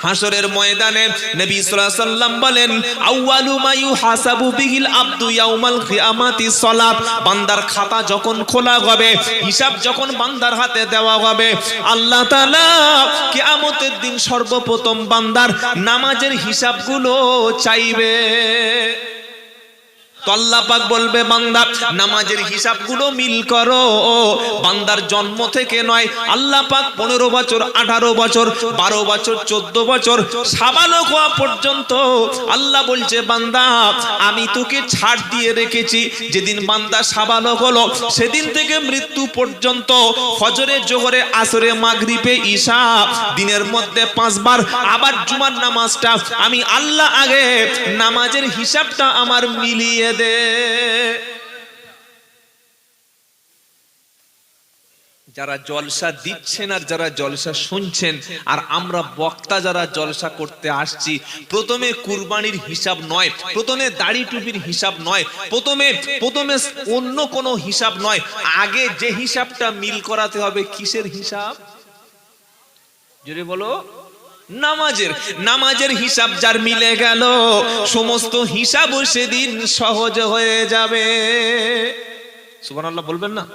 হাসরের ময়দানে নবী সাল্লাল্লাহু আলাইহি সাল্লাম বলেন, আউয়ালু মা ইউহাসাবু বিহিল আবদু ইয়াউমাল কিয়ামাতি সালাত। বান্দার খাতা যখন খোলা হবে, হিসাব যখন বান্দার হাতে দেওয়া হবে, আল্লাহ তাআলা কিয়ামতের দিন সর্বপ্রথম বান্দার নামাজের হিসাবগুলো চাইবে। তো আল্লাহ পাক বলবে, বান্দা নামাজের হিসাবগুলো মিল করো। বান্দার জন্ম থেকে নয়, আল্লাহ পাক 15 বছর, 18 বছর, 12 বছর, 14 বছর, সাবালক হওয়া পর্যন্ত আল্লাহ বলছে, বান্দা আমি তোকে ছাড় দিয়ে রেখেছি। যেদিন বান্দা সাবালক হলো সেদিন থেকে মৃত্যু পর্যন্ত ফজরে, জোহরে, আসরে, মাগরিবে, ঈশা, দিনের মধ্যে 5 বার, আবার জুমার নামাজটা আমি আল্লাহ আগে নামাজের হিসাবটা আমার মিলিয়ে দে। যারা জলসা দিচ্ছেন আর যারা জলসা শুনছেন, আর আমরা বক্তা যারা জলসা করতে আসছি, প্রথমে কুরবানির হিসাব নয়, প্রথমে দাড়ি টুপির হিসাব নয়, প্রথমে অন্য কোনো হিসাব নয়, আগে যে হিসাবটা মিল করাতে হবে, কিসের হিসাব? জোরে বলো। নামাজের হিসাব যার মিলে গেল, সমস্ত হিসাব সেদিন সহজ হয়ে যাবে। সুবহানাল্লাহ বলবেন না?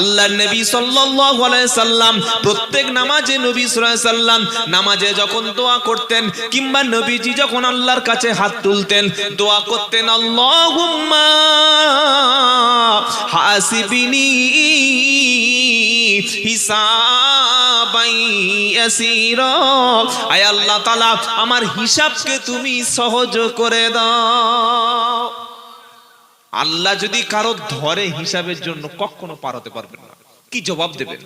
আল্লাহর নবী সাল্লাল্লাহু আলাইহি সাল্লাম প্রত্যেক নামাজে, নবী সাল্লাল্লাহু আলাইহি সাল্লাম নামাজে যখন দোয়া করতেন, কিংবা নবীজি যখন আল্লাহর কাছে হাত তুলতেন, দোয়া করতেন, আল্লাহুম্মা হাসিবিনি হিসাবাই ইয়াসীরা। আয় আল্লাহ তাআলা, আমার হিসাবকে তুমি সহজ করে দাও। আল্লাহ যদি কারো ধরে হিসাবের জন্য, কখনো পার হতে পারবেন না। কি জবাব দেবেন?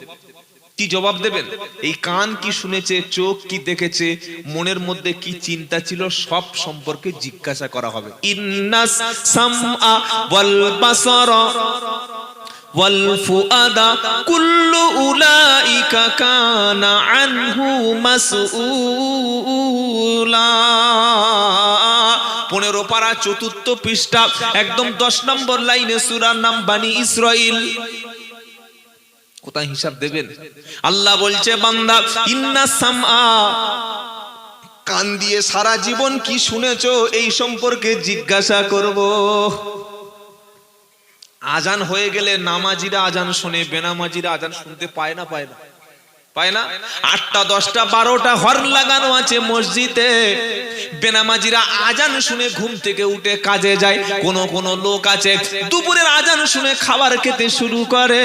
কি জবাব দেবেন? এই কান কি শুনেছে, চোখ কি দেখেছে, মনের মধ্যে কি চিন্তা ছিল, সব সম্পর্কে জিজ্ঞাসা করা হবে। ইন্নাস সামআ ওয়াল বাসারা ওয়াল ফুআদা কুল্লু উলাইকা কানা আনহু মাসউলা। 15 পারা 4 পৃষ্ঠা, একদম 10 নম্বর লাইনে সূরার নাম বানি ইসরাইল। কোথায় হিসাব দেবেন? আল্লাহ বলছে, বান্দা ইন্নাস সামআ, কান দিয়ে সারা জীবন কি শুনেছো এই সম্পর্কে জিজ্ঞাসা করব। আজান হয়ে গেলে নামাজিরা আজান শুনে, বেনামাজিরা আজান শুনতে পায় না? পায় না? পায় না? 8টা 10টা 12টা হর্ন লাগানো আছে মসজিদে, বেনামাজিরা আজান শুনে ঘুম থেকে উঠে কাজে যায়। কোন লোক আছে দুপুরের আজান শুনে খাবার খেতে শুরু করে।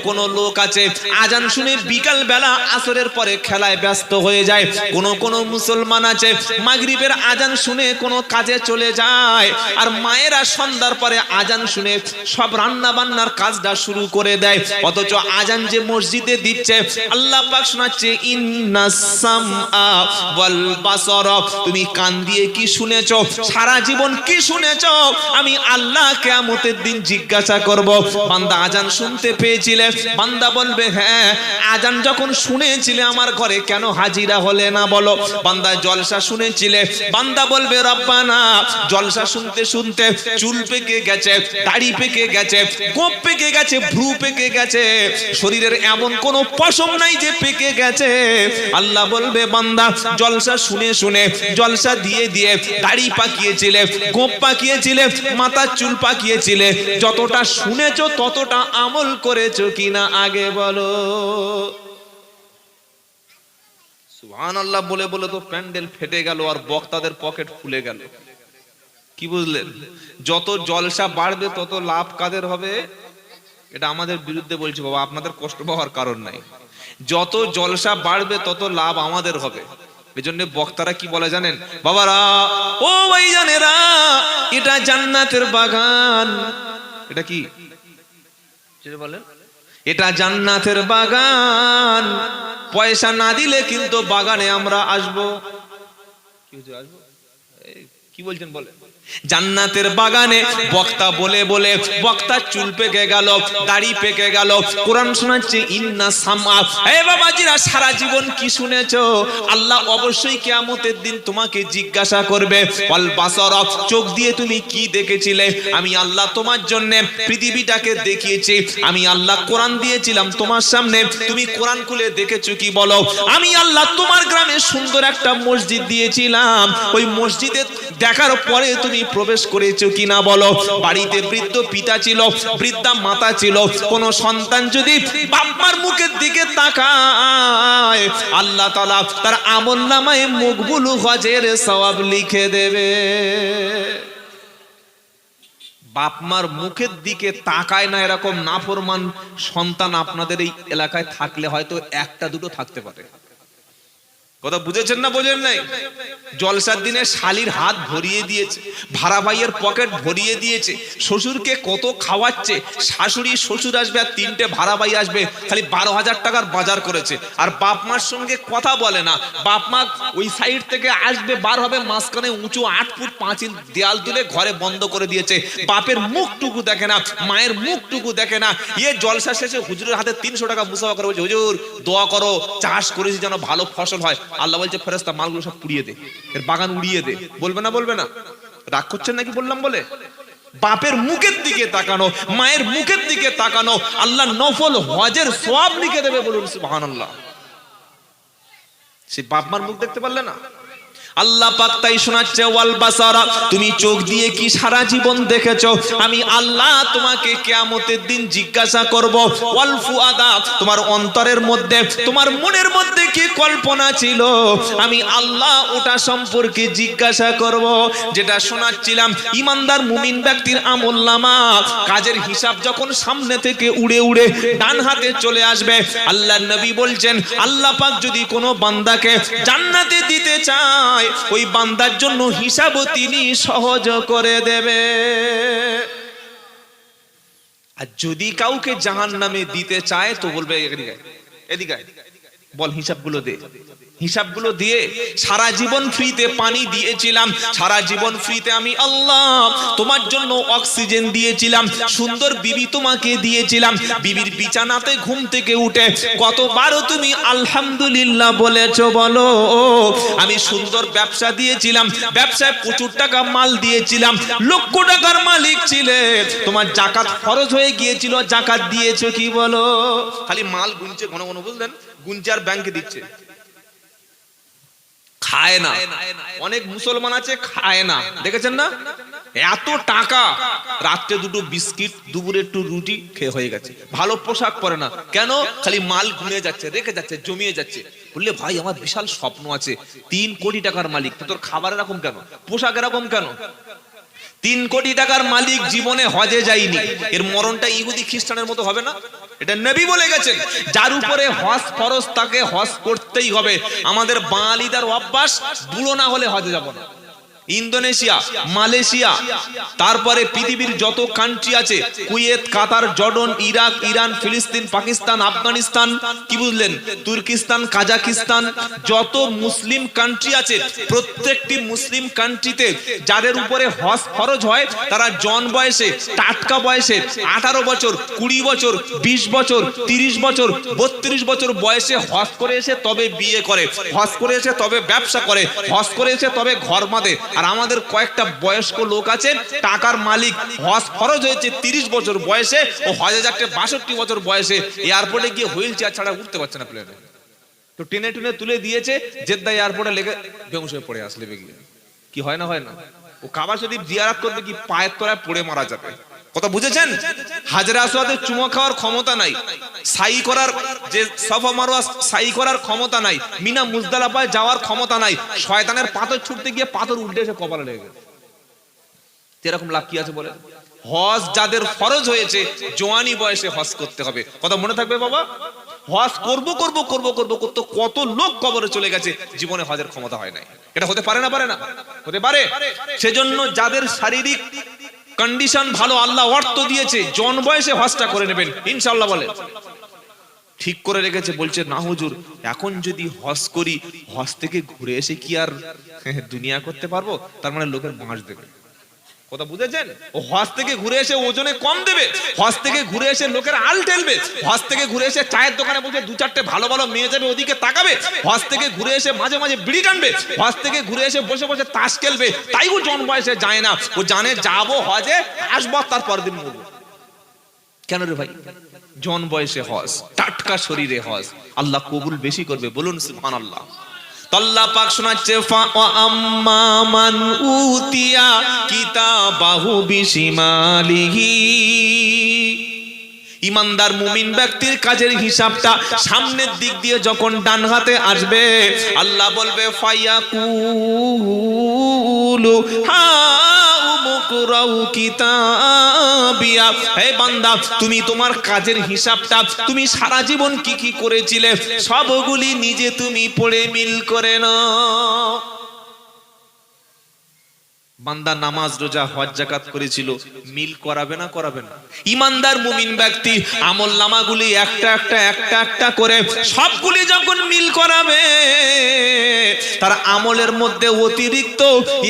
কোন লোক আছে আজান শুনে বিকাল বেলা আসরের পরে খেলায় ব্যস্ত হয়ে যায়। কোন মুসলমান আছে মাগরিবের আজান শুনে কোন কাজে চলে যায়। আর মায়েরা সন্ধ্যার পরে আজান শুনে সব রান্না বান্নার কাজটা শুরু করে দেয়। অথচ আজান যে মসজিদে দিচ্ছে, আল্লাহ পাক শোনাচ্ছে, ইন্নাস সামআ ওয়াল বাসারা, তুমি কান দিয়ে কি শুনেছো, সারা জীবন কি শুনেছো, আমি আল্লাহ কিয়ামতের দিন জিজ্ঞাসা করব। বান্দা আজান শুনতে পেয়েছিলে? বান্দা বলবে, হ্যাঁ। আজান যখন শুনেছিলে আমার ঘরে কেন হাজিরা হলে না বলো? বান্দা জলসা শুনেছিলে? বান্দা বলবে, রব্বানা জলসা শুনতে শুনতে চুল পেকে গেছে, দাড়ি পেকে গেছে, গোঁফ পেকে গেছে, ভ্রু পেকে গেছে, শরীরের এমন কোন পশম নাই যে পেকে গেছে। আল্লাহ বলবে, বান্দা জলসা শুনে শুনে, জলসা দিয়ে দিয়ে দাড়ি পাকিয়েছিলে, গোঁফ পাকিয়েছিলে, মাথার চুল পাকিয়েছিলে, যতটা শুনেছো ততটা আমল করেছো কিনা আগে বলো। সুবহানাল্লাহ বলে বলে তো প্যান্ডেল ফেটে গেল আর বক্তাদের পকেট ফুলে গেল। কি বুঝলেন? যত জলসা বাড়বে তত লাভ কাদের হবে? এটা আমাদের বিরুদ্ধে বলছি বাবা, আপনাদের কষ্ট পাওয়ার কারণ নাই। যত জলসা বাড়বে তত লাভ আমাদের হবে। এজন্য বক্তারা কি বলে জানেন? বাবারা, ও ভাইজানেরা, এটা জান্নাতের বাগান। এটা কি বলেন? এটা জান্নাতের বাগান। পয়সা না দিলে কিন্তু বাগানে আমরা আসবো। কি কি বলছেন বলে? জান্নাতের বাগানে বক্তা বলে বলে বক্তার চুল পেকে গেল, দাড়ি পেকে গেল, কোরআন শোনাচ্ছে ইন্না সামা। এই বাবাজিরা, সারা জীবন কি শুনেছো? আল্লাহ অবশ্যই কিয়ামতের দিন তোমাকে জিজ্ঞাসা করবে, ওয়াল বাসার, চোখ দিয়ে তুমি কি দেখেছিলে? আমি আল্লাহ তোমার জন্য পৃথিবীটাকে দেখিয়েছি, আমি আল্লাহ কোরআন দিয়েছিলাম তোমার সামনে, তুমি কোরআন খুলে দেখেছো কি বলো? আমি আল্লাহ তোমার গ্রামে সুন্দর একটা মসজিদ দিয়েছিলাম, ওই মসজিদে দেখার পরে তুমি প্রবেশ করেছো কিনা বলো? বাড়িতে বৃদ্ধ পিতা ছিল, বৃদ্ধা মাতা ছিল, কোন সন্তান যদি বাপমার মুখের দিকে তাকায়, আল্লাহ তাআলা তার আমলনামায় মকবুল হজের সওয়াব লিখে দেবে। বাপমার মুখের দিকে তাকায় না এরকম নাফরমান সন্তান আপনাদের এই এলাকায় থাকলে হয়তো একটা দুটো থাকতে পারে। কথা বুঝেছেন না বোঝেন নাই? জলসার দিনে শালির হাত ভরিয়ে দিয়েছে, ভাড়া ভাইয়ের পকেট ভরিয়ে দিয়েছে, শ্বশুরকে কত খাওয়াচ্ছে, শাশুড়ি শ্বশুর আসবে আর তিনটে ভাড়া ভাই আসবে, খালি 12,000 টাকার বাজার করেছে, আর বাপ মার সঙ্গে কথা বলে না। বাপ মা ওই সাইড থেকে আসবে, বার হবে, মাঝখানে উঁচু 8 ফুট পাঁচিল দেয়াল তুলে ঘরে বন্ধ করে দিয়েছে, বাপের মুখটুকু দেখে না, মায়ের মুখটুকু দেখে না। জলসা শেষে হুজুরের হাতে 300 টাকা মুসাফা করে বলছে, হুজুর দোয়া করো, চাষ করেছি যেন ভালো ফসল হয়। আল্লাহ বলছে, ফেরেশতা মালগুলো সব পুড়িয়ে দে, এর বাগান উড়িয়ে দে। বলবে না বলবে না? রাগ করছেন নাকি বললাম বলে? বাপের মুখের দিকে তাকানো, মায়ের মুখের দিকে তাকানো, আল্লাহ নফল হজের সওয়াব লিখে দেবে। বলুন সুবহানাল্লাহ। সেই বাপ মার মুখ দেখতে পারলে না? আল্লাহ পাক তাই শোনাচ্ছে, ওয়াল বাসারা, তুমি চোখ দিয়ে কি সারা জীবন দেখেছো? আমি আল্লাহ তোমাকে কিয়ামতের দিন জিজ্ঞাসা করব। ওয়াল ফুআদা, তোমার অন্তরের মধ্যে, তোমার মনের মধ্যে কি কল্পনা ছিল? আমি আল্লাহ ওটা সম্পর্কে জিজ্ঞাসা করব। যেটা শোনাচ্ছিলাম, ইমানদার মুমিন ব্যক্তির আমলনামা কাজের হিসাব যখন সামনে থেকে উড়ে উড়ে ডান হাতে চলে আসবে, আল্লাহর নবী বলছেন, আল্লাহ পাক যদি কোনো বান্দাকে জান্নাতে দিতে চায়, ওই বান্দার জন্য হিসাব তিনি সহজ করে দেবে। আর যদি কাউকে জাহান্নামে দিতে চায় তো বলবে, এদিকে বল হিসাবগুলো দে। হিসাবগুলো দিয়ে সারা জীবন ফ্রিতে পানি দিয়েছিলাম, সারা জীবন ফ্রিতে আমি আল্লাহ তোমার জন্য অক্সিজেন দিয়েছিলাম, সুন্দর বিবি তোমাকে দিয়েছিলাম, বিবির বিছানাতে ঘুম থেকে উঠে কতবারও তুমি আলহামদুলিল্লাহ বলেছো বলো? আমি সুন্দর ব্যবসা দিয়েছিলাম, ব্যবসায় প্রচুর টাকা মাল দিয়েছিলাম, লক্ষ টাকার মালিক ছিলে, তোমার যাকাত ফরজ হয়ে গিয়েছিল, যাকাত দিয়েছো কি বলো? খালি মাল গুনছে ঘন ঘন, বুঝলেন? গুনছে আর ব্যাংকে দিচ্ছে, খায় না। অনেক মুসলমান আছে খায় না, দেখেছেন না? এত টাকা, রাত্রে দুটো বিস্কিট, দুপুরে একটু রুটি খেয়ে হয়ে গেছে, ভালো পোশাক পরে না। কেন? খালি মাল গুনে যাচ্ছে, রেখে যাচ্ছে, জমিয়ে যাচ্ছে। বললে ভাই আমার বিশাল স্বপ্ন আছে, 3 কোটি টাকার মালিক, তোর খাবার এরকম কেন, পোশাক এরকম কেন? 3 কোটি টাকার মালিক জীবনে হজে যায়নি, এর মরণটা ইহুদি খ্রিস্টানের মতো হবে না? এটা নবী বলে গেছেন, যার উপরে হজ ফরজ তাকে হজ করতেই হবে। আমাদের বাঙালিদের অভ্যাস, বুড়ো না হলে হজে যাব না। ইন্দোনেশিয়া, মালয়েশিয়া, তারপরে পৃথিবীর যত কান্ট্রি আছে, কুয়েত, কাতার, জর্ডন, ইরাক, ইরান, ফিলিস্তিন, পাকিস্তান, আফগানিস্তান, কি বুঝলেন, তুর্কিস্তান, কাজাকিস্তান, যত মুসলিম কান্ট্রি আছে, প্রত্যেকটি মুসলিম কান্ট্রিতে যাদের উপরে হজ ফরজ হয়, তারা জন বয়সে, টাটকা বয়সে, 18 বছর, 20 বছর, 20 বছর, 30 বছর, 32 বছর বয়সে হজ করে এসে তবে বিয়ে করে, হজ করে এসে তবে ব্যবসা করে, হজ করে এসে তবে ঘর বাঁধে। আর আমাদের কয়েকটা বয়স্ক লোক আছে, টাকার মালিক, হজ ফরজ হয়েছে 30 বছর বয়সে, ও হজে যাচ্ছে 62 বছর বয়সে, এয়ারপোর্টে গিয়ে হুইল চেয়ার ছাড়া উঠতে পারছে না প্লেনে, তো টেনে টুনে তুলে দিয়েছে, জেদ্দা এয়ারপোর্টে লেগে বেহুশ হয়ে পড়ে আসলে গিয়ে। কি হয় না হয় না? ও কাবা শরীফ জিয়ারত করতে কি পায়ের তলায় পড়ে মারা যাবে। কথা বুঝেছেন? হাজরে আসওয়াদে চুমা খাওয়ার ক্ষমতা নাই, সাই করার, যে সাফা মারওয়া সাই করার ক্ষমতা নাই, মিনা মুজদালিফায় যাওয়ার ক্ষমতা নাই, শয়তানের পাথর ছুটতে গিয়ে পাথর উল্টে এসে কপালে লেগে গেছে। এরকম লাভ কি আছে বলে? হজ যাদের ফরজ হয়েছে জওয়ানি বয়সে হজ করতে হবে। কথা মনে থাকবে বাবা? হজ করব করব করব করব করতে কত লোক কবরে চলে গেছে, জীবনে হজের ক্ষমতা হয় নাই। এটা হতে পারে না? পারে না? হতে পারে। সেজন্য যাদের শারীরিক কন্ডিশন ভালো, আল্লাহ অর্থ দিয়েছে, জন বয়সে হজটা করে নেবেন ইনশাআল্লাহ। বলে ঠিক করে রেখেছে, বলছে না হুজুর এখন যদি হজ করি, হজ থেকে ঘুরে এসে কি আর দুনিয়া করতে পারবো? তার মানে লোকের বাঁশ দেবে। কথা বুঝেছেন? ও হজ থেকে ঘুরে এসে ওজনে কম দেবে, হজ থেকে ঘুরে এসে লোকের আল ঠেলবে, হজ থেকে ঘুরে এসে চায়ের দোকানে বসে দু চারটে ভালো ভালো মেয়ে যাবে ওদিকে তাকাবে, হজ থেকে ঘুরে এসে মাঝে মাঝে বিড়ি টানবে, হজ থেকে ঘুরে এসে বসে বসে তাস খেলবে। তাই ও জন বয়সে যায় না, ও জানে যাবো হজে, আসবো তার পরের দিন মরবো। কেন রে ভাই? জন বয়সে হজ, টাটকা শরীরে হজ, আল্লাহ কবুল বেশি করবে, বলুন সুবহানাল্লাহ। আল্লাহ পাক শোনাচ্ছে ফা আম্মা মান উতিয়া কিতাবাহু বিশিমালিহি। ইমানদার মুমিন ব্যক্তির কাজের হিসাবটা সামনের দিক দিয়ে যখন ডান হাতে আসবে, আল্লাহ বলবে ফায়াকুলু হা মুকরাউ কিতাবিয়া। হে বান্দা, তুমি তোমার কাজের হিসাবটা, তুমি সারা জীবন কি কি করেছিলে সবগুলি নিজে তুমি পড়ে মিল করে নাও। বান্দা নামাজ রোজা হজ যাকাত করেছিল, মিল করাবে না করাবে না? ইমানদার মুমিন ব্যক্তি আমল নামাগুলি একটা একটা করে সবগুলি যখন মিল করাবে, তার আমলের মধ্যে অতিরিক্ত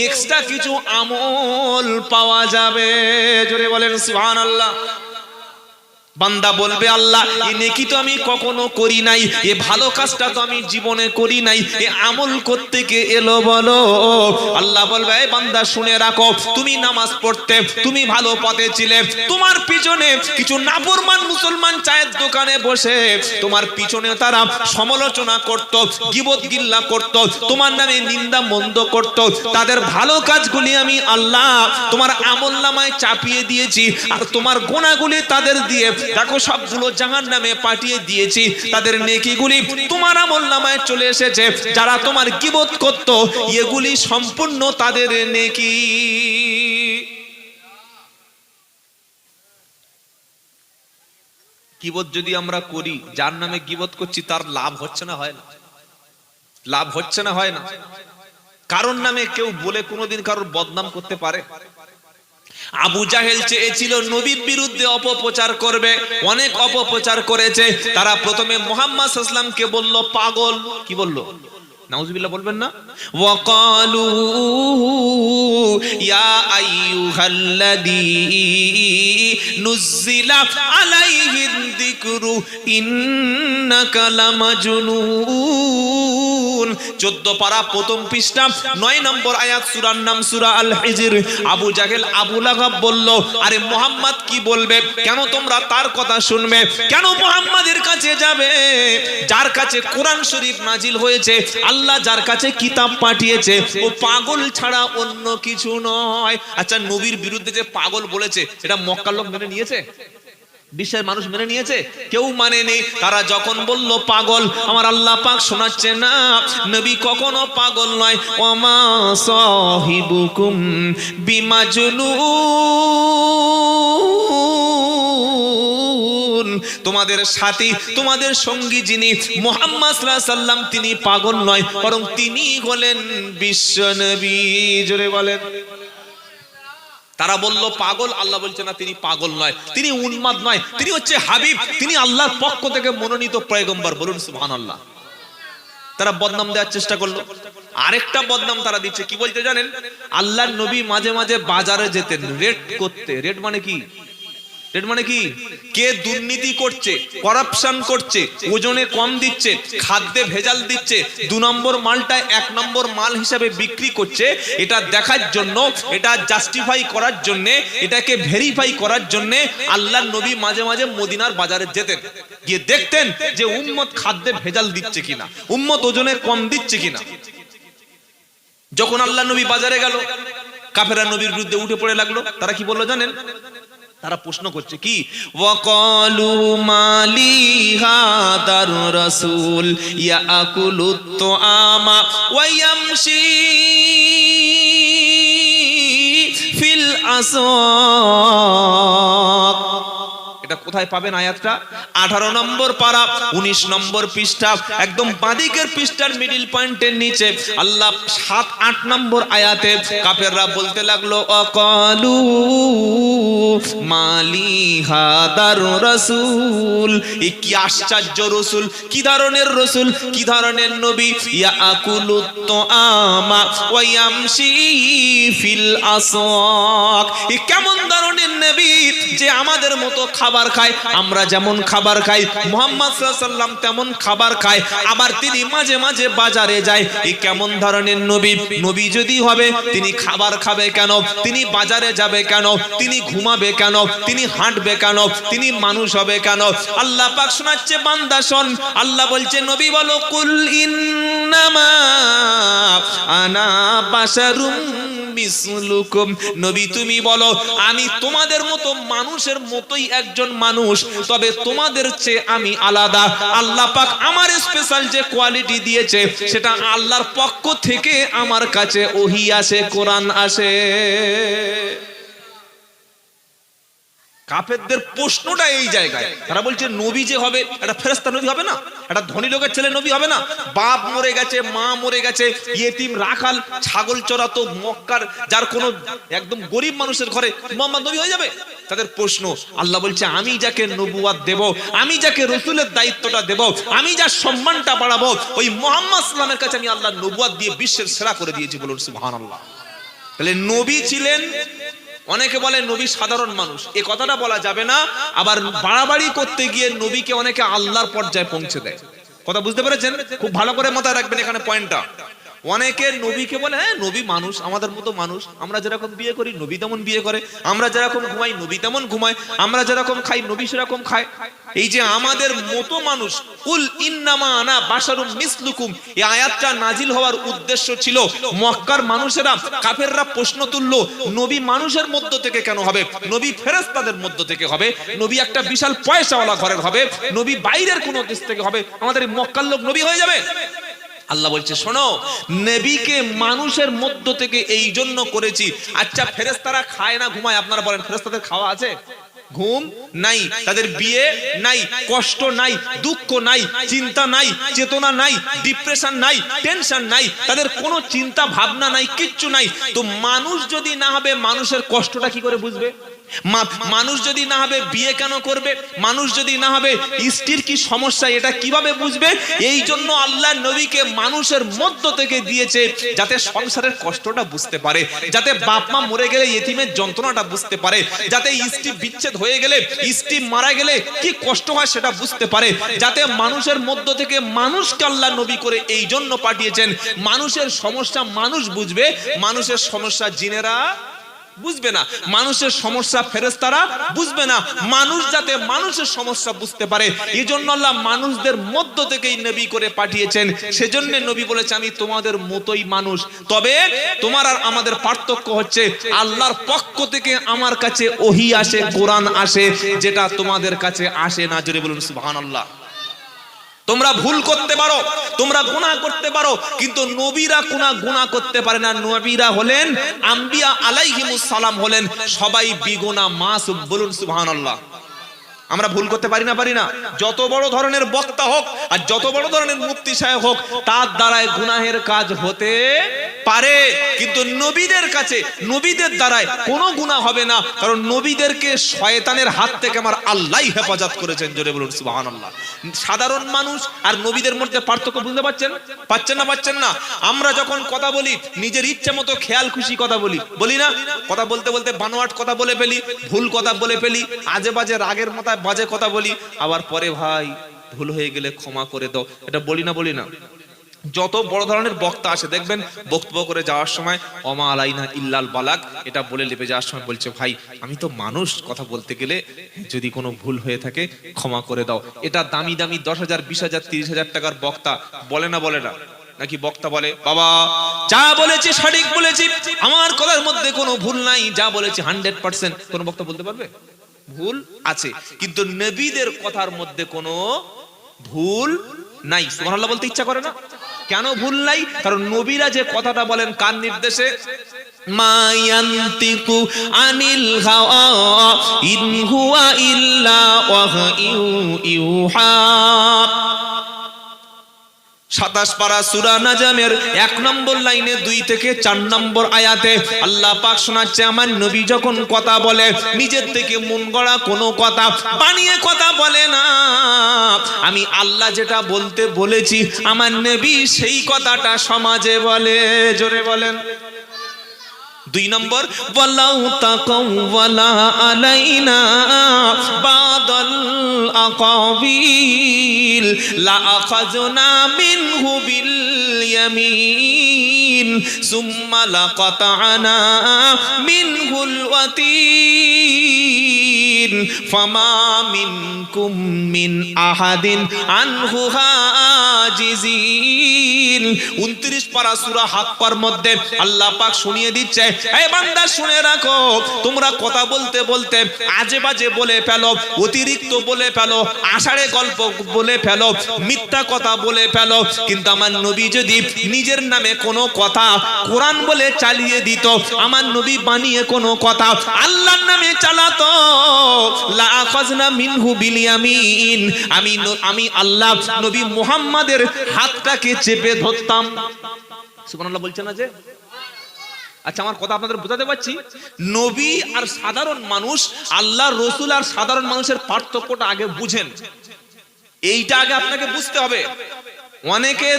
এক্সট্রা কিছু আমল পাওয়া যাবে। জোরে বলেন সুবহানাল্লাহ। বান্দা বলবে আল্লাহ এই নেকি তো আমি কখনো করি নাই, এ ভালো কাজটা তো আমি জীবনে করি নাই, এ আমল করতে কে এলো বলো? আল্লাহ বলবে এই বান্দা শুনে রাখো, তুমি নামাজ পড়তে, তুমি ভালো পথে ছিলে, তোমার পিছনে কিছু নাফরমান মুসলমান চায়ের দোকানে বসে তোমার পিছনে তারা সমালোচনা করত, গীবত গিল্লা করত, তোমার নামে নিন্দা মন্দ করত। তাদের ভালো কাজগুলি আমি আল্লাহ তোমার আমলনামায় চাপিয়ে দিয়েছি, আর তোমার গুনাহগুলি তাদের দিয়ে দেখো সবগুলো জাহান্নামে পাঠিয়ে দিয়েছি। তাদের নেকিগুলি তোমার আমলনামায় চলে এসেছে। যারা তোমার গীবত করত, এগুলি সম্পূর্ণ তাদের নেকি। গীবত যদি আমরা করি, যার নামে গীবত করছি তার লাভ হচ্ছে না হয় না? লাভ হচ্ছে না হয় না? কারোর নামে কেউ বলে কোনোদিন কারোর বদনাম করতে পারে? আবু জাহেল চেয়েছিল নবীর বিরুদ্ধে অপপ্রচার করবে, অনেক অপপ্রচার করেছে। তারা প্রথমে মুহাম্মদ সাল্লাল্লাহু আলাইহি ওয়াসাল্লামকে বলল পাগল। কি বলল? নাউযুবিল্লাহ বলবেন না? ওয়াকালু ইয়া আইয়ুহাল্লাযী নুজ্জিলা আলাইহিদ যিকরু ইন্নাকা লামাজনুন। 14 পারা প্রথম পৃষ্ঠা 9 নম্বর আয়াত, সূরার নাম সূরা আল হিজর। আবু জাহেল আবু লাহাব বলল আরে মুহাম্মদ কি বলবে, কেন তোমরা তার কথা শুনবে, কেন মুহাম্মাদের কাছে যাবে যার কাছে কোরআন শরীফ নাজিল হয়েছে, আল্লাহ যার কাছে কিতাব পাঠিয়েছে, ও পাগল ছাড়া অন্য কিছু নয়। আচ্ছা নবীর বিরুদ্ধে যে পাগল বলেছে, এটা মক্কার লোক মেনে নিয়েছে? বিশ্বের মানুষ মেনে নিয়েছে? কেউ মানেনি। তারা যখন বলল পাগল, আমার আল্লাহ পাক শোনাচ্ছে না, নবী কখনো পাগল নয়। ওমা সাহিবুকুম বিমাজনুন, তোমাদের সাথী, তোমাদের সঙ্গী যিনি মুহাম্মদ সাল্লাল্লাহু আলাইহি ওয়াসাল্লাম, তিনি পাগল নয়, বরং তিনি হলেন বিশ্ব নবী। জোরে বলেন। তারা বলল পাগল, আল্লাহ বলছে না তিনি পাগল নয়, তিনি উন্মাদ নয়, তিনি হচ্ছে হাবিব, তিনি আল্লাহর পক্ষ থেকে মনোনীত পয়গম্বর। বলুন সুবহানাল্লাহ। তারা বদনাম দেওয়ার চেষ্টা করলো। আরেকটা বদনাম তারা দিচ্ছে, কি বলতে জানেন? আল্লাহর নবী মাঝে মাঝে বাজারে যেতেন রেড করতে। রেড মানে কি? রেড মানে কি? কে দুর্নীতি করছে, করাপশন করছে, ওজনে কম দিচ্ছে, খাদ্যে ভেজাল দিচ্ছে, 2 নম্বর মালটা 1 নম্বর মাল হিসাবে বিক্রি করছে, এটা দেখার জন্য, এটা জাস্টিফাই করার জন্য, এটাকে ভেরিফাই করার জন্য আল্লাহর নবী মাঝে মাঝে মদিনার বাজারে যেতেন, গিয়ে দেখতেন যে উম্মত খাদ্যে ভেজাল দিচ্ছে কিনা, উম্মত ওজনে কম দিচ্ছে কিনা। যখন আল্লাহর নবী বাজারে গেল, কাফেররা নবীর বিরুদ্ধে উঠে পড়ে লাগলো। তারা কি বললো জানেন? তারা প্রশ্ন করছে কি, ওয়াকালু মালি হাদার রাসূল ইয়াকুলুত তুআমা ওয়া ইয়ামশি ফিল আসওয়াক। এটা কোথায় পাবেন আয়াতটা? 18 নম্বর পারা 19 নম্বর পৃষ্ঠা, একদম বাঁদিকের পৃষ্ঠার মিডল পয়েন্টের নিচে আল্লাহ 7-8 নম্বর আয়াতে কাফেররা বলতে লাগলো অকালু মালি হাদার রাসূল, এই কি আশ্চর্য রাসূল, কি ধরনের রাসূল, কি ধরনের নবী, ইয়াকুলুত তুআমা ওয়া ইয়ামশি ফিল আসওয়াক, এই কেমন ধরনের নবী যে আমাদের মতো খাবার খায়, আমরা যেমন খাবার খাই মুহাম্মদ সাল্লাল্লাহু আলাইহি ওয়াসাল্লাম তেমন খাবার খায়, আবার তিনি মাঝে মাঝে বাজারে যায়, এই কেমন ধরনের নবী? নবী যদি হবে তিনি খাবার খাবে কেন, তিনি বাজারে যাবে কেন, তিনি ঘুমাবে কেন, তিনি হাঁটবে কেন, তিনি মানুষ হবে কেন? আল্লাহ পাক শোনাচ্ছে বান্দা শোন, আল্লাহ বলছে নবী বলো কুল ইন্নামা আনা বাশারুম মিসলুকুম, নবী তুমি বলো আমি তোমাদের মতো মানুষের মতোই একজন মানুষ, তবে তোমাদের চেয়ে আমি আলাদা। আল্লাহ পাক আমার স্পেশাল যে কোয়ালিটি দিয়েছে সেটা আল্লাহর পক্ষ থেকে আমার কাছে ওহী আসে, কোরআন আসে। কাফেরদের প্রশ্নটা এই জায়গায়, তারা বলছে নবী যে হবে এটা ফেরেশতা নবী হবে না, এটা ধনী লোকের ছেলে নবী হবে না, বাপ মরে গেছে, মা মরে গেছে, ইয়েতিম রাখাল ছাগল চড়াতো মক্কার যার কোনো একদম গরিব মানুষের ঘরে মুহাম্মদ নবী হয়ে যাবে? তাদের প্রশ্ন। আল্লাহ বলছে আমি যাকে নবুয়াত দেব, আমি যাকে রাসূলের দায়িত্বটা দেব, আমি যার সম্মানটা বাড়াবো, ওই মুহাম্মদ সাল্লাল্লাহু আলাইহি ওয়াসাল্লামের কাছে আমি আল্লাহ নবুয়াত দিয়ে বিশ্বের সেরা করে দিয়েছি। বলুন সুবহানাল্লাহ। তাহলে নবী ছিলেন, অনেকে বলে নবী সাধারণ মানুষ, এই কথাটা বলা যাবে না। আবার বাড়াবাড়ি করতে গিয়ে নবীকে অনেকে আল্লাহর পর্যায়ে পৌঁছে দেয়। কথা বুঝতে পেরেছেন? খুব ভালো করে মাথায় রাখবেন এখানে পয়েন্টটা। অনেকে নবীকে বলে হ্যাঁ নবী মানুষ, আমাদের মতো মানুষ, আমরা যেরকম বিয়ে করি নবী তেমন বিয়ে করে, আমরা যেরকম ঘুমাই নবী তেমন ঘুমায়, আমরা যেরকম খাই নবী সেরকম খায়। এই যে আমাদের মতো মানুষ, কুল ইন্নামা আনা বাশারুম মিসলুকুম, এই আয়াতটা নাজিল হওয়ার উদ্দেশ্য ছিল মক্কার মানুষেরা, কাফেররা প্রশ্ন তুললো নবী মানুষের মধ্য থেকে কেন হবে, নবী ফেরেশতাদের মধ্য থেকে হবে, নবী একটা বিশাল পয়সাওয়ালা ঘরের হবে, নবী বাইরের কোন দেশ থেকে হবে, আমাদের মক্কার লোক নবী হয়ে যাবে? আল্লাহ বলছে শোনো, নবীকে মানুষের মধ্য থেকে এই জন্য করেছি। আচ্ছা ফেরেশতারা খায় না ঘুমায়, আপনারা বলেন ফেরেশতাদের খাওয়া আছে? ঘুম নাই, তাদের বিয়ে নাই, কষ্ট নাই, দুঃখ নাই, চিন্তা নাই, চেতনা নাই, ডিপ্রেশন নাই, টেনশন নাই, তাদের কোনো চিন্তা ভাবনা নাই, কিচ্ছু নাই। তো মানুষ যদি না হবে মানুষের কষ্টটা কি করে বুঝবে? মানুষ যদি না হবে বিয়ে কেন করবে? মানুষ যদি না হবে স্ত্রীর কি সমস্যা এটা কিভাবে বুঝবে? এই জন্য আল্লাহ নবীকে মানুষের মধ্য থেকে দিয়েছে যাতে সংসারের কষ্টটা বুঝতে পারে, যাতে বাপ মা মরে গেলে ইতিমের যন্ত্রণাটা বুঝতে পারে, যাতে স্ত্রী বিচ্ছেদ হয়ে গেলে, স্ত্রী মারা গেলে কি কষ্ট হয় সেটা বুঝতে পারে, যাতে মানুষের মধ্য থেকে মানুষকে আল্লাহ নবী করে এই জন্য পাঠিয়েছেন। মানুষের সমস্যা মানুষ বুঝবে, মানুষের সমস্যা জিনেরা বুঝবে না, মানুষের সমস্যা ফেরেশতারা বুঝবে না। মানুষ যাতে মানুষের সমস্যা বুঝতে পারে এই জন্য আল্লাহ মানুষদের মধ্য থেকেই নবী করে পাঠিয়েছেন। সেজন্য নবী বলেছে আমি তোমাদের মতোই মানুষ, তবে তোমার আর আমাদের পার্থক্য হচ্ছে আল্লাহর পক্ষ থেকে আমার কাছে ওহী আসে, কোরআন আসে, যেটা তোমাদের কাছে আসে না। জোরে বলুন সুবহানাল্লাহ। তোমরা ভুল করতে পারো, তোমরা গুনাহ করতে পারো, কিন্তু নবীরা কোনো গুনাহ করতে পারে না। নবীরা হলেন আম্বিয়া আলাইহিমুস সালাম, হলেন সবাই বিগুনাহ মাসুম। বলুন সুবহানাল্লাহ। আমরা ভুল করতে পারি না? পারি না। যত বড় ধরনের বক্তা হোক আর যত বড় ধরনের মুফতি সাহেব হোক, তার দ্বারায় গুনাহের কাজ হতে পারে, কিন্তু নবীদের কাছে, নবীদের দ্বারায় কোনো গুনাহ হবে না, কারণ নবীদেরকে শয়তানের হাত থেকে আমার আল্লাহই হেফাজত করেছেন। জোরে বলুন সুবহানাল্লাহ। সাধারণ মানুষ আর নবীদের মধ্যে পার্থক্য বুঝতে পারছেন? পাচ্ছেন না? পাচ্ছেন না? আমরা যখন কথা বলি নিজের ইচ্ছে মতো খেয়াল খুশি কথা বলি, বলি না? কথা বলতে বলতে বানোয়াট কথা বলে ফেলি, ভুল কথা বলে ফেলি, আজে বাজে রাগের মাথায় বাজে কথা বলি, আবার পরে ভাই ভুল হয়ে গেলে ক্ষমা করে দাও, এটা বলি না? বলি না? যত বড় ধরনের বক্তা আসে দেখবেন বক্তব্য করে যাওয়ার সময় ওমা আলাইনা ইল্লাল বালাগ এটা বলে লেপে যাওয়ার সময় বলছে ভাই আমি তো মানুষ, কথা বলতে গেলে যদি কোনো ভুল হয়ে থাকে ক্ষমা করে দাও। এটা দামি দামি 10,000 20,000 30,000 টাকার বক্তা বলে না? বলে না? নাকি বক্তা বলে বাবা যা বলেছি সঠিক বলেছি, আমার কথার মধ্যে কোনো ভুল নাই, যা বলেছি 100%? কোন বক্তা বলতে পারবে? ভুল আছে, কিন্তু নবীদের কথার মধ্যে কোনো ভুল নাই। সুবহানাল্লাহ বলতে ইচ্ছা করে না? কেন ভুল নাই? কারণ নবীরা যে কথাটা বলেন কার নির্দেশে? মা ইয়ান্তিকু আনিল হাওয়া ইন হুয়া ইল্লা ওয়াহয়ু ইউহা। 27 পারা সূরা নাজমের 1 নম্বর লাইনে 2 থেকে 4 নম্বর আয়াতে আল্লাহ পাক শোনাচ্ছে, আমার নবী যখন কথা বলে নিজের থেকে মন গড়া কোনো কথা বানিয়ে কথা বলে না। আমি আল্লাহ যেটা বলতে বলেছি আমার নবী সেই কথাটা সমাজে বলে। জোরে বলেন। 2 নম্বর, ওয়ালাউ তাকাওয়ালা আলাইনা বাদাল আকাবিল লা আখাযনা মিনহু বিল ইয়ামিন সুম্মা লাকাতানা মিনহুল ওয়াতিন ফামা মিনকুম মিন আহাদিন আনহু হাজিজিন। 29 পারা সূরা হাক্কার মধ্যে আল্লাহ পাক শুনিয়ে দিচ্ছে, এই বান্দা শুনে রাখো, তোমরা কথা বলতে বলতে আজে বাজে বলে ফেলো, অতিরিক্ত বলে ফেলো, আষাঢ়ে গল্প বলে ফেলো, মিথ্যা কথা বলে ফেলো, কিন্তু আমার নবী যদি নিজের নামে কোনো কথা কোরআন বলে চালিয়ে দিত, আমার নবী বানিয়ে কোনো কথা আল্লাহর নামে চালাতো, লা আখাযনা মিনহু বিল ইয়ামিন, আমি আল্লাহ নবী মুহাম্মাদের হাতটাকে চেপে ধরতাম। সুবহানাল্লাহ বলছেন না যে? আচ্ছা, আমার কথা আপনাদের বোঝাতে পারছি? নবী আর সাধারণ মানুষ, আল্লাহর রাসূল আর সাধারণ মানুষের পার্থক্যটা আগে বুঝেন। এইটা আগে আপনাকে বুঝতে হবে। অনেকে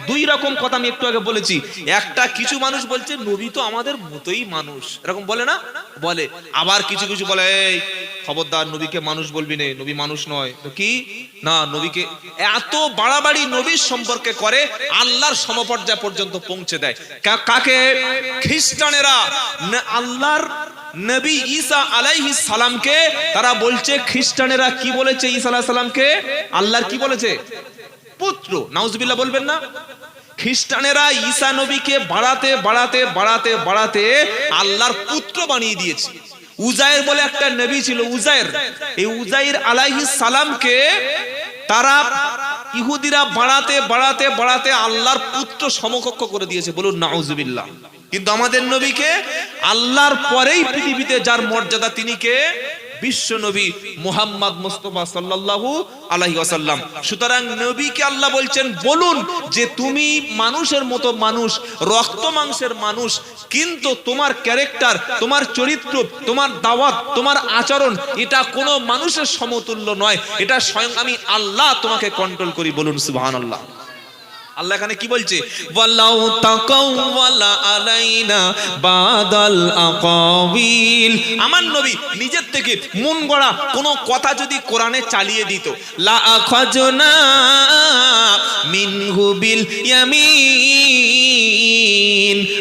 2 রকম কথা আমি একটু আগে বলেছি। একটা, কিছু মানুষ বলছে নবী তো আমাদের মতোই মানুষ, এরকম বলে না? বলে। আবার কিছু কিছু বলে, এই খবরদার, নবীকে মানুষ বলবি না, নবী মানুষ নয়। তো কি না, নবীকে এত বাড়াবাড়ি নবীর সম্পর্কে করে আল্লাহর সমপর্যায় পর্যন্ত পৌঁছে দেয়। কাকে? খ্রিস্টানেরা আল্লাহর নবী ঈসা আলাইহিস সালামকে তারা বলছে, খ্রিস্টানেরা কি বলেছে ঈসা আলাইহিস সালামকে? আল্লাহর কি বলেছে? পুত্র। নাউজুবিল্লাহ বলবেন না? খ্রিস্টানেরা ঈসা নবীকে বাড়াতে বাড়াতে বাড়াতে বাড়াতে আল্লাহর পুত্র বানিয়ে দিয়েছে। উজায়ের বলে একটা নবী ছিল, উজায়ের, এই উজায়ের আলাইহিস সালামকে তারা ইহুদিরা বাড়াতে বাড়াতে বাড়াতে আল্লাহর পুত্র সমকক্ষ করে দিয়েছে। বলুন নাউজুবিল্লাহ। কিন্তু আমাদের নবীকে আল্লাহর পরেই পৃথিবীতে যার মর্যাদা, তিনি কে? বিশ্ব নবী মুহাম্মদ মুস্তাফা সাল্লাল্লাহু আলাইহি ওয়াসাল্লাম। সুতরাং নবীকে আল্লাহ বলছেন, বলুন যে তুমি মানুষের মতো মানুষ, রক্ত মাংসের মানুষ, কিন্তু তোমার ক্যারেক্টার, তোমার চরিত্র, তোমার দাওয়াত, তোমার আচরণ, এটা কোনো মানুষের সমতুল্য নয়। এটা স্বয়ং আমি আল্লাহ তোমাকে কন্ট্রোল করি। বলুন সুবহানাল্লাহ। আল্লাহ এখানে কি বলছে? ওয়ালাউ তাকাওয়ালা আলাইনা বাদাল আকাবিল, আমার নবী নিজের থেকে মন গড়া কোনো কথা যদি কোরআনে চালিয়ে দিত, লা আখাযনা মিনহু বিল ইয়ামিন,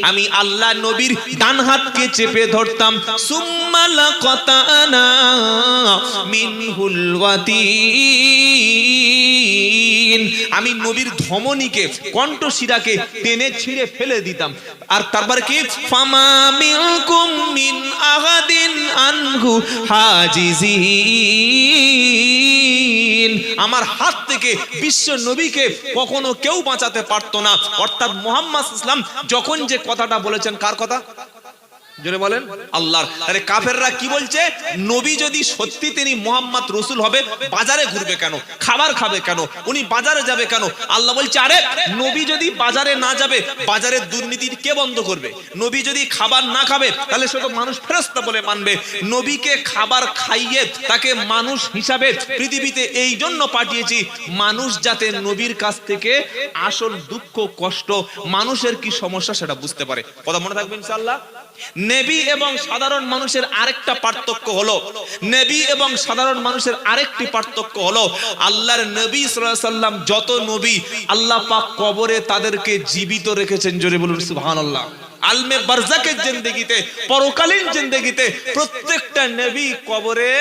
আমি আল্লাহ নবীর ডান হাতকে চেপে ধরতাম, সুম্মা লাকাতানা মিনহুল ওয়াতিন, আমি নবীর ধমনীকে, কণ্ঠশিরাকে টেনে ছিঁড়ে ফেলে দিতাম। আর তারপর কি? ফামা মিনকুম মিন আহাদিন আনহু হাজিজিন, আমার হাত থেকে বিশ্ব নবীকে কখনো কেউ বাঁচাতে পারতো না। অর্থাৎ মুহাম্মদ ইসলাম যখন যে কথাটা বলেছেন, কার কথা? জোরে বলেন। আল্লাহর। আরে কাফেররা কি বলছে? নবী যদি সত্যি তিনি মুহাম্মদ রাসূল হবে, বাজারে ঘুরবে কেন? খাবার খাবে কেন? উনি বাজারে যাবে কেন? আল্লাহ বলছে, আরে নবী যদি বাজারে না যাবে, বাজারের দুর্নীতি কে বন্ধ করবে? নবী যদি খাবার না খাবে, তাহলে সে তো মানুষ ফেরেশতা বলে মানবে। নবীকে খাবার খাইয়ে তাকে মানুষ হিসাবে পৃথিবীতে এই জন্য পাঠিয়েছি, মানুষ যাতে নবীর কাছ থেকে আসল দুঃখ কষ্ট, মানুষের কি সমস্যা সেটা বুঝতে পারে। কথা মনে থাকবে ইনশাআল্লাহ। নবী এবং সাধারণ মানুষের আরেকটা পার্থক্য হলো, নবী এবং সাধারণ মানুষের আরেকটি পার্থক্য হলো, আল্লাহর নবী সাল্লাল্লাহু আলাইহি সাল্লাম যত নবী আল্লাহ পাক কবরে তাদেরকে জীবিত রেখেছেন। জোরে বলুন সুবহানাল্লাহ। আলমে বারজাকের জিন্দেগিতে, পরকালীন জিন্দেগিতে প্রত্যেকটা নবী কবরে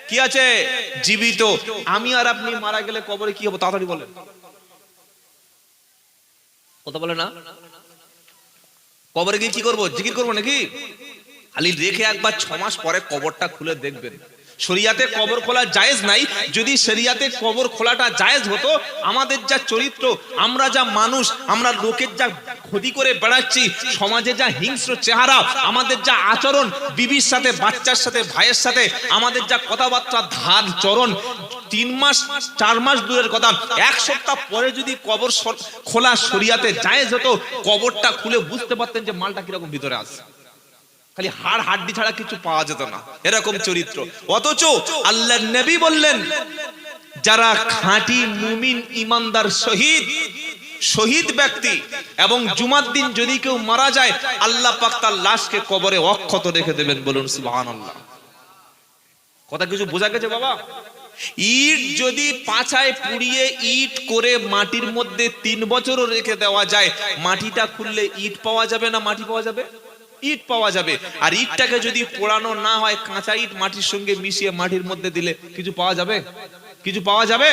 কি আছে? জীবিত। আমি আর আপনি মারা গেলে কবরে কি হবে? তাড়াতাড়ি বলেন। কথা বলে না? কবরে গিয়ে কি করবো? জিকির করবো নাকি? খালি রেখে একবার 6 মাস পরে কবরটা খুলে দেখবেন, শরিয়াতে কবর খোলা জায়েজ নাই। যদি শরিয়াতে কবর খোলাটা জায়েজ হতো, আমাদের যা চরিত্র, আমরা যা মানুষ, আমরা লোকের যা ক্ষতি করে বেড়াচ্ছি, সমাজে যা হিংস্র চেহারা, আমাদের যা আচরণ, বিবির সাথে, বাচ্চার সাথে, ভাইয়ের সাথে, আমাদের যা কথাবার্তা, ধার চরণ, 3 মাস 4 মাস দূরের কথা, 1 সপ্তাহ পরে যদি কবর খোলা শরিয়াতে জায়েজ হতো, কবরটা খুলে বুঝতে পারতেন যে মালটা কিরকম ভিতরে আছে। খালি হাড় হাড্ডি ছাড়া কিছু পাওয়া যেত না, এরকম চরিত্র। অথচ আল্লাহর নবী বললেন, যারা খাঁটি মুমিন ইমানদার শহীদ ব্যক্তি, এবং জুমার দিন যদি কেউ মারা যায়, আল্লাহ পাক তার লাশকে কবরে অক্ষত রেখে দেবেন। বলুন সুবহানাল্লাহ। কথা কিছু বোঝা গেছে বাবা? ইট যদি পাছায় পুড়িয়ে ইট করে মাটির মধ্যে 3 বছরও রেখে দেওয়া যায়, মাটিটা খুললে ইট পাওয়া যাবে না মাটি পাওয়া যাবে? ইট পাওয়া যাবে। আর ইটটাকে যদি পোড়ানো না হয়, কাঁচা ইট মাটির সঙ্গে মিশিয়ে মাটির মধ্যে দিলে কিছু পাওয়া যাবে? কিছু পাওয়া যাবে?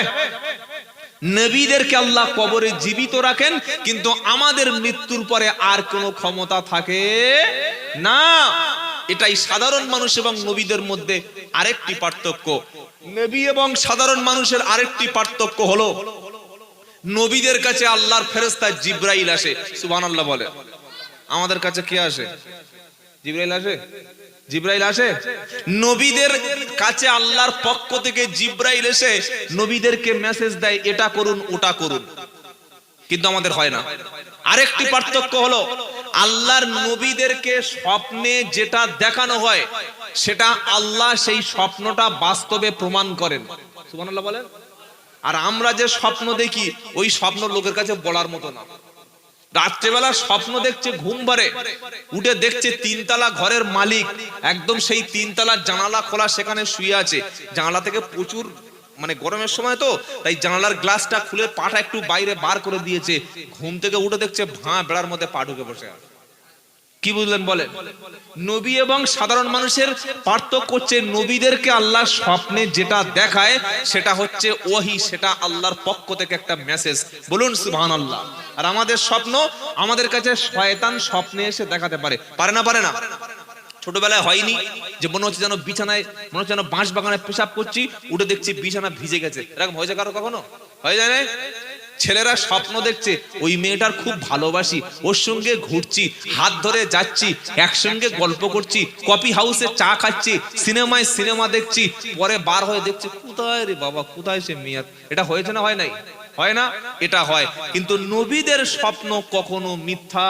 নবীদেরকে আল্লাহ কবরে জীবিত রাখেন, কিন্তু আমাদের মৃত্যুর পরে আর কোনো ক্ষমতা থাকে না। এটাই সাধারণ মানুষ এবং নবীদের মধ্যে আরেকটি পার্থক্য। নবী এবং সাধারণ মানুষের আরেকটি পার্থক্য হলো, নবীদের কাছে আল্লাহর ফেরেশতা জিবরাইল আসে। সুবহানাল্লাহ বলে। আমাদের কাছে কে আসে? জিবরাইল আসে? জিবরাইল আসে? নবীদের কাছে আল্লাহর পক্ষ থেকে জিবরাইল এসে নবীদেরকে মেসেজ দেয়, এটা করুন ওটা করুন, কিন্তু আমাদের হয় না। আরেকটি পার্থক্য হলো, আল্লাহর নবীদেরকে স্বপ্নে যেটা দেখানো হয়, সেটা আল্লাহ সেই স্বপ্নটা বাস্তবে প্রমাণ করেন। সুবহানাল্লাহ বলেন। আর আমরা যে স্বপ্ন দেখি, ওই স্বপ্ন লোকের কাছে বলার মতো না। রাত্রেবেলা স্বপ্ন দেখছে, ঘুম ভরে উঠে দেখছে 3 তলা ঘরের মালিক একদম সেই 3 তলার জানালা খোলা, সেখানে শুয়ে আছে। জানালা থেকে প্রচুর মানে গরমের সময় তো, তাই জানালার গ্লাসটা খুলে পাটা একটু বাইরে বার করে দিয়েছে। ঘুম থেকে উঠে দেখছে ভাঁ বেড়ার মধ্যে পা ঢুকে বসে আছে। কি বুঝলেন বলেন? নবী এবং সাধারণ মানুষের পার্থক্য হচ্ছে, নবীদেরকে আল্লাহ স্বপ্নে যেটা দেখায় সেটা হচ্ছে ওহী, সেটা আল্লাহর পক্ষ থেকে একটা মেসেজ। বলুন সুবহানাল্লাহ। আর আমাদের স্বপ্ন, আমাদের কাছে শয়তান স্বপ্নে এসে দেখাতে পারে। পারে না? পারে না? ছোটবেলায় হয়নি যে মনে হচ্ছে যেন বিছানায়, মনে হচ্ছে যেন বাঁশ বাগানে পেশাব করছি, উঠে দেখছি বিছানা ভিজে গেছে। এরকম হয়েছে কারো কখনো? হয়ে যায় না? ছেলেরা স্বপ্ন দেখছে, ওই মেয়েটার খুব ভালোবাসি, ওর সঙ্গে ঘুরছি, হাত ধরে যাচ্ছি, একসঙ্গে গল্প করছি, কফি হাউসে চা খাচ্ছি, সিনেমায় সিনেমা দেখছি, পরে বার হয়ে দেখছি কোথায় রে বাবা, কোথায় সে মেয়ে। এটা হয়েছে না হয় নাই? হয় না? এটা হয়। কিন্তু নবীদের স্বপ্ন কখনো মিথ্যা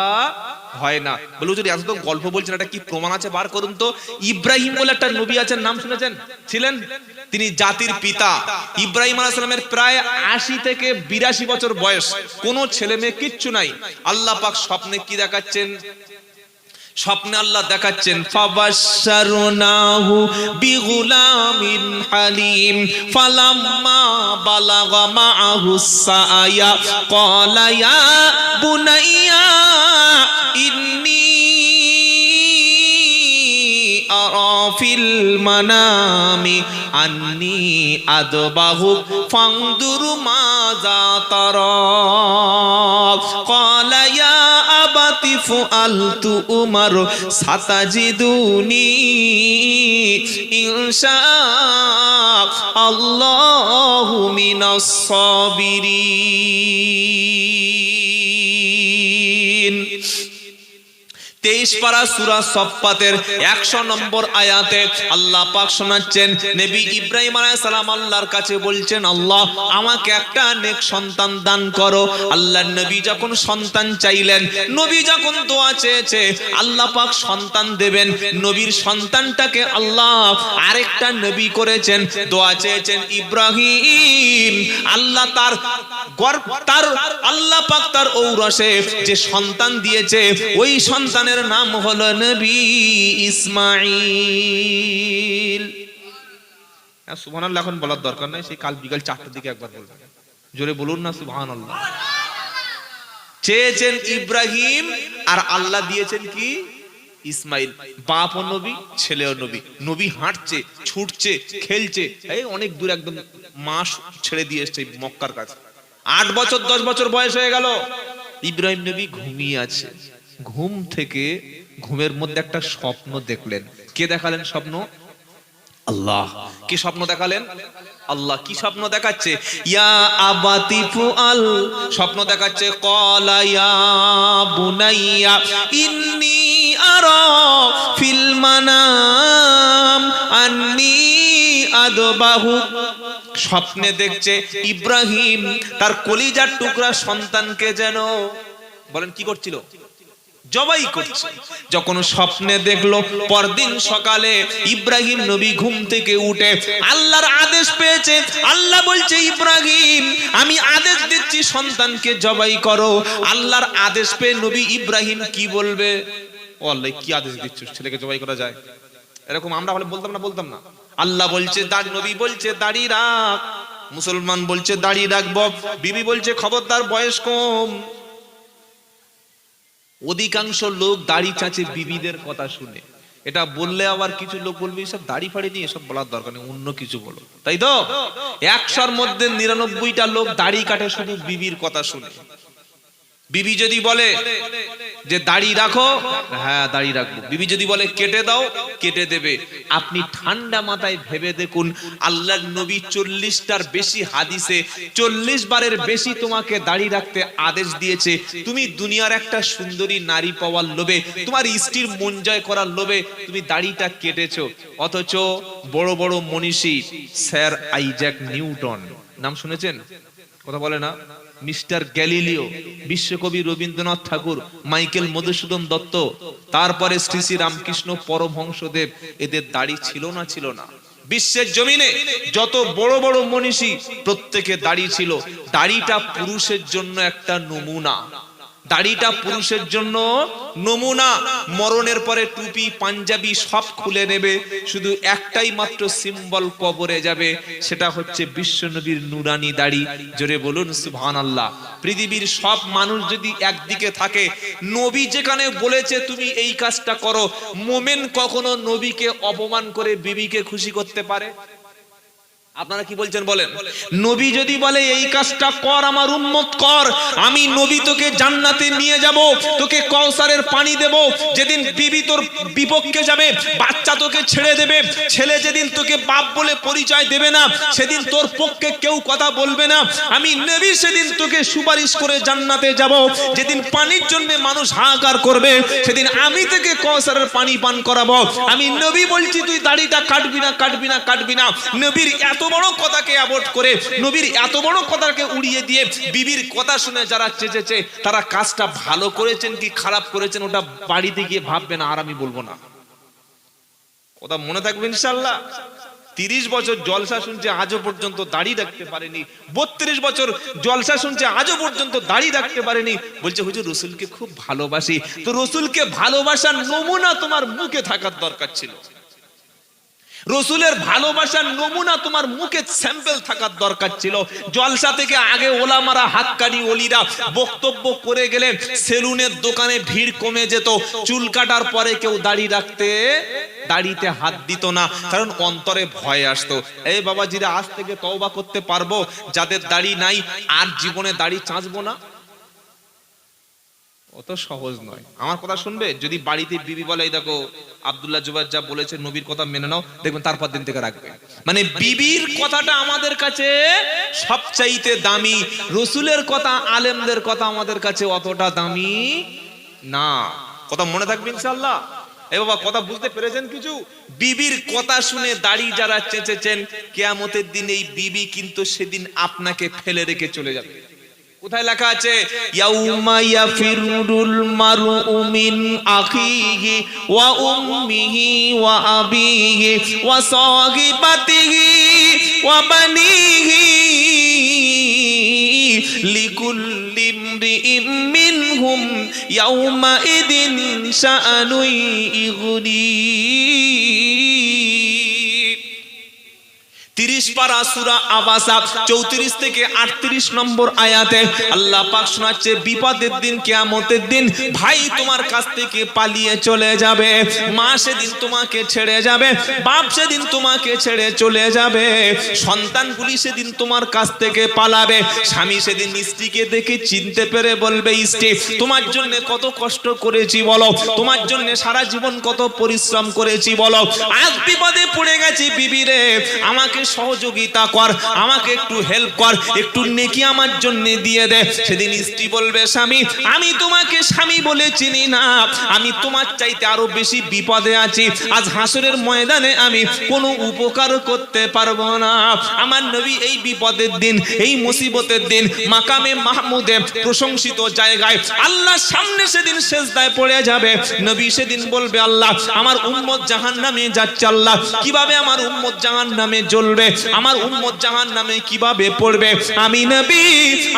হয় না। বলে যদি এত তো গল্প বলছেন, এটা কি প্রমাণ আছে বার করুন তো। ইব্রাহিম বলে একটা নবী আছেন, নাম শুনেছেন? ছিলেন, তিনি জাতির পিতা। ইব্রাহিম আলাইহিস সালামের প্রায় 80 থেকে 82 বছর বয়স, কোনো ছেলে মেয়ে কিচ্ছু নাই। আল্লাহ পাক স্বপ্নে কি দেখাচ্ছেন? স্বপ্নে আল্লাহ দেখাচ্ছেন, ফাবাশশারনাহু বিগুলামিন হালিম ফালাম্মা বালাগা মাআহুস সাআয়া ক্বালা ইয়া বুনাইয়া ইন্নী আরা ফিল মানামি আন্নী আদবাহু ফানদুর মাযা তারা ক্বালা ইয়া আবাতি ফুআলতু উমার সাতাজিদুনি ইনশাআল্লাহু মিনাস সাবিরিন। 23 পারা সূরা সফফাতের 100 নম্বর আয়াতে আল্লাহ পাক শোনাচ্ছেন, নবী ইব্রাহিম আলাইহিস সালাম আল্লাহর কাছে বলছেন, আল্লাহ আমাকে একটা নেক সন্তান দান করো। আল্লাহর নবী যখন সন্তান চাইলেন, নবী যখন দোয়া চেয়েছে, আল্লাহ পাক সন্তান দেবেন। নবীর সন্তানটাকে আল্লাহ আরেকটা নবী করেছেন। দোয়া চেয়েছেন ইব্রাহিম, আল্লাহ তার আল্লাহ পাক তার ঔরসে যে সন্তান দিয়েছে, ওই সন্তানের নাম হলো নবী ইসমাঈল। সুবহানাল্লাহ এখন বলার দরকার নাই, সেই কাল বিকাল 4টার দিকে একবার বলবেন, জোরে বলুন না সুবহানাল্লাহ। চেয়েছেন ইব্রাহিম, আর আল্লাহ দিয়েছেন কি? ইসমাইল। বাপও নবী, ছেলেও নবী। নবী হাঁটছে, ছুটছে, খেলছে, এই অনেক দূর একদম মাস ছেড়ে দিয়ে এসছে মক্কার কাছে। 8 বছর 10 বছর বয়স হয়ে গেল। ইব্রাহিম নবী ঘুমিয়ে আছে। ঘুম থেকে, ঘুমের মধ্যে একটা স্বপ্ন দেখলেন। কে দেখালেন স্বপ্ন? আল্লাহ কি স্বপ্ন দেখালেন? আল্লাহ কি স্বপ্ন দেখাচ্ছে? ইয়া আবাতি ফুআল, স্বপ্ন দেখাচ্ছে ক্বালা ইয়া বুনাইয়া ইন্নী আরা ফিল মানাম আন্নী আদবাহু। স্বপ্নে দেখছে ইব্রাহিম তার কলিজার টুকরা সন্তানকে যেন, বলেন কি করছিল? জবাই করছে। যখন স্বপ্নে দেখলো, পরদিন সকালে ইব্রাহিম নবী ঘুম থেকে উঠে আল্লাহর আদেশ পেয়েছে। আল্লাহ বলছে ইব্রাহিম আমি আদেশ দিচ্ছি সন্তানকে জবাই করো। আল্লাহর আদেশ পেয়ে নবী ইব্রাহিম কি বলবে? ও আল্লাহ কি আদেশ দিচ্ছ, ছেলেকে জবাই করা যায়? এরকম আমরা হলে বলতাম না। আল্লাহ বলছে, নবী বলছে দাড়ি রাখ, মুসলমান বলছে দাড়ি রাখবো, বিবি বলছে খবরদার বয়স কম। অধিকাংশ লোক দাড়ি চাচে বিবিদের কথা শুনে। এটা বললে আবার কিছু লোক বলবে সব দাড়ি ফাড়ি নিয়ে সব বলার দরকার নেই, অন্য কিছু বলো, তাই তো? 100-র মধ্যে 99টা লোক দাড়ি কাটে শুধু বিবির কথা শুনে। বিবি যদি বলে যে দাড়ি রাখো, হ্যাঁ দাড়ি রাখবো। বিবি যদি বলে কেটে দাও, কেটে দেবে। আপনি ঠান্ডা মাথায় ভেবে দেখুন, আল্লাহর নবী 40টার বেশি হাদিসে 40 বারের বেশি তোমাকে দাড়ি রাখতে আদেশ দিয়েছে। তুমি দুনিয়ার একটা সুন্দরী নারী পাওয়ার লোভে, তোমার স্ত্রীর মন জয় করার লোভে তুমি দাড়িটা কেটেছো। অথচ বড় বড় মনীষী, স্যার আইজ্যাক নিউটন নাম শুনেছেন? কথা বলে না? মিস্টার গ্যালিলিও, বিশ্বকবি রবীন্দ্রনাথ ঠাকুর, মাইকেল মধুসূদন দত্ত, তারপরে শ্রী শ্রী রামকৃষ্ণ পরমহংসদেব, এদের দাড়ি ছিল না? বিশ্বের জমিনে যত বড় বড় মনীষী প্রত্যেকে দাড়ি ছিল। দাড়িটা পুরুষের জন্য একটা নমুনা, দাড়িটা পুরুষের জন্য নমুনা। মরণের পরে টুপি পাঞ্জাবি সব খুলে নেবে, শুধু একটাই মাত্র সিম্বল কবরে যাবে, সেটা হচ্ছে বিশ্বনবীর নুরানি দাড়ি। জোরে বলুন সুবহানাল্লাহ। পৃথিবীর সব মানুষ যদি একদিকে থাকে, নবী যেখানে বলেছে তুমি এই কাজটা করো, মোমেন কখনো নবীকে অপমান করে বিবিকে খুশি করতে পারে? আপনারা কি বলছেন বলেন? নবী যদি বলে এই কাজটা কর আমার উম্মত কর, আমি নবী তোকে জান্নাতে নিয়ে যাব, তোকে কাউসারের পানি দেব, যেদিন বিবি তোর বিপক্ষে যাবে, বাচ্চা তোকে ছেড়ে দেবে, ছেলে যেদিন তোকে বাপ বলে পরিচয় দেবে না, সেদিন তোর পক্ষে কেউ কথা বলবে না, আমি নবী সেদিন তোকে সুপারিশ করে জান্নাতে যাব, যেদিন পানির জন্য মানুষ হাহাকার করবে, সেদিন আমি তোকে কাউসারের পানি পান করাবো। আমি নবী বলছি তুই দাড়িটা কাটবি না। নবীর এত বড় কথাকে অ্যাভয়েড করে, নবীর এত বড় কথাকে উড়িয়ে দিয়ে বিবির কথা শুনে যারা চেঁচেছে, তারা কাজটা ভালো করেছেন কি খারাপ করেছেন ওটা বাড়িতে গিয়ে ভাববেন, আর আমি বলবো না। কথা মনে থাকবে ইনশাআল্লাহ। 30 বছর জলসা শুনছে, আজও পর্যন্ত দাড়ি রাখতে পারেনি। 32 বছর জলসা শুনছে, আজও পর্যন্ত দাড়ি রাখতে পারেনি। বলছে হুজুর রসুলকে খুব ভালোবাসি। তো রসুলকে ভালোবাসার নমুনা তোমার মুখে থাকার দরকার ছিল। রসুলের ভালোবাসার নমুনা তোমার মুখে স্যাম্পল থাকার দরকার ছিল। জলসা থেকে আগে ওলামারা, হাক্কানি ওলিরা বক্তব্য করে গেলে সেলুনের দোকানে ভিড় কমে যেত। চুল কাটার পরে কেউ দাড়িতে হাত দিত না, কারণ অন্তরে ভয় আসতো। এই বাবাজিরা আজ থেকে তওবা করতে পারবো, যাদের দাড়ি নাই আর জীবনে দাড়ি চাঁচবো না? অত সহজ নয়। আমার কথা শুনবে? যদি বাড়িতে বিবি বলে এই দেখো আব্দুল্লাহ জুবাইর যা বলেছে নবীর কথা মেনে নাও, দেখবেন তারপর দিন থেকে রাখবে। মানে বিবির কথাটা আমাদের কাছে সবচাইতে দামি, রসুলের কথা, আলেমদের কথা আমাদের কাছে অতটা দামি না। কথা মনে থাকবে ইনশাআল্লাহ। এ বাবা কথা বুঝতে পেরেছেন কিছু? বিবির কথা শুনে দাড়ি যারা চেঁচেছেন, কিয়ামতের দিন এই বিবি কিন্তু সেদিন আপনাকে ফেলে রেখে চলে যাবে। কোথায় লেখা আছে? ইয়াউমা ইয়াফিরুল মারউ মিন আখিহি ওয়া উম্মিহি ওয়া আবিহি ওয়া সাহিবাতিহি ওয়া বানিহি লিকুল্লি ইমরিইন মিনহুম ইয়াউমা ইদিন শাআনুন ইগনি। 30 পারা সূরা আবাসা 34 থেকে 38 নম্বর আয়াতে আল্লাহ পাক শোনাচ্ছে বিপদের দিন, কিয়ামতের দিন ভাই তোমার কাছ থেকে পালিয়ে চলে যাবে, মা সেদিন তোমাকে ছেড়ে যাবে, বাপ সেদিন তোমাকে ছেড়ে চলে যাবে, সন্তানগুলি সেদিন তোমার কাছ থেকে পালাবে, স্বামী সেদিন স্ত্রীকে দেখে চিনতে পেরে বলবে স্ত্রী তোমার জন্য কত কষ্ট করেছি বলো, তোমার জন্য সারা জীবন কত পরিশ্রম করেছি বলো, আজ বিপদে পড়ে গেছি বিবি রে আমাকে সহযোগিতা কর, আমাকে একটু হেল্প কর, একটু নেকি আমার জন্য দিয়ে দে। সেদিন স্ত্রী বলবে স্বামী আমি তোমাকে স্বামী বলে চিনি না, আমি তোমার চাইতে আরো বেশি বিপদে আছি, আজ হাসরের ময়দানে আমি কোনো উপকার করতে পারবো না। আমার নবী এই বিপদের দিন, এই মুসিবতের দিন মাকামে মাহমুদে প্রশংসিত জায়গায় আল্লাহর সামনে সেদিন সেজদায় পড়ে যাবে। নবী সেদিন বলবে আল্লাহ আমার উম্মত জাহান্নামে যাচ্ছে, আল্লাহ কিভাবে আমার উম্মত জাহান্নামে জ্বলবে, আমার উম্মত জাহান্নামে কিভাবে পড়বে, আমি নবী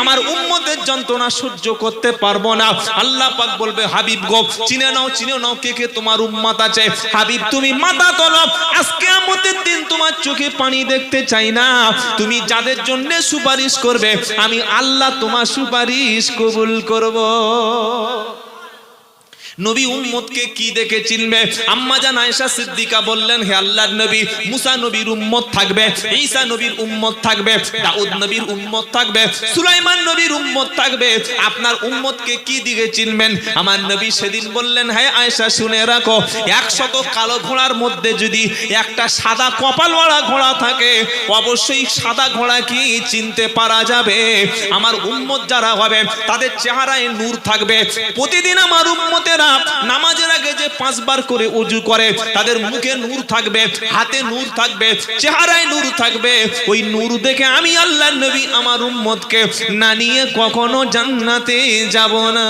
আমার উম্মতের যন্ত্রণা সহ্য করতে পারবো না। আল্লাহ পাক বলবে হাবিব গো চিনে নাও কে কে তোমার উম্মত আছে, হাবিব তুমি মাথা তোলো, আজকে কিয়ামতের দিন তোমার চোখে পানি দেখতে চাই না, তুমি যাদের জন্য সুপারিশ করবে আমি আল্লাহ তোমার সুপারিশ কবুল করব। নবী উম্মতকে কি দেখে চিনবে? আম্মা জান আয়েশা সিদ্দিকা বললেন হে আল্লাহর নবী মুসা নবীর উম্মত থাকবে, ঈসা নবীর উম্মত থাকবে, দাউদ নবীর উম্মত থাকবে, সুলাইমান নবীর উম্মত থাকবে, আপনার উম্মতকে কি দিকে চিনবেন? আমার নবী সেদিন বললেন হে আয়েশা শুনে রাখো 100 কালো ঘোড়ার মধ্যে যদি একটা সাদা কপালওয়ালা ঘোড়া থাকে অবশ্যই সাদা ঘোড়া কি চিনতে পারা যাবে। আমার উম্মত যারা হবে তাদের চেহারায় নূর থাকবে, প্রতিদিন আমার উম্মতের নামাজের আগে যে 5 বার করে ওযু করে তাদের মুখে নূর থাকবে, হাতে নূর থাকবে, চেহারায় নূর থাকবে, ওই নূর দেখে আমি আল্লাহর নবী আমার উম্মতকে না নিয়ে কখনো জান্নাতে যাব না।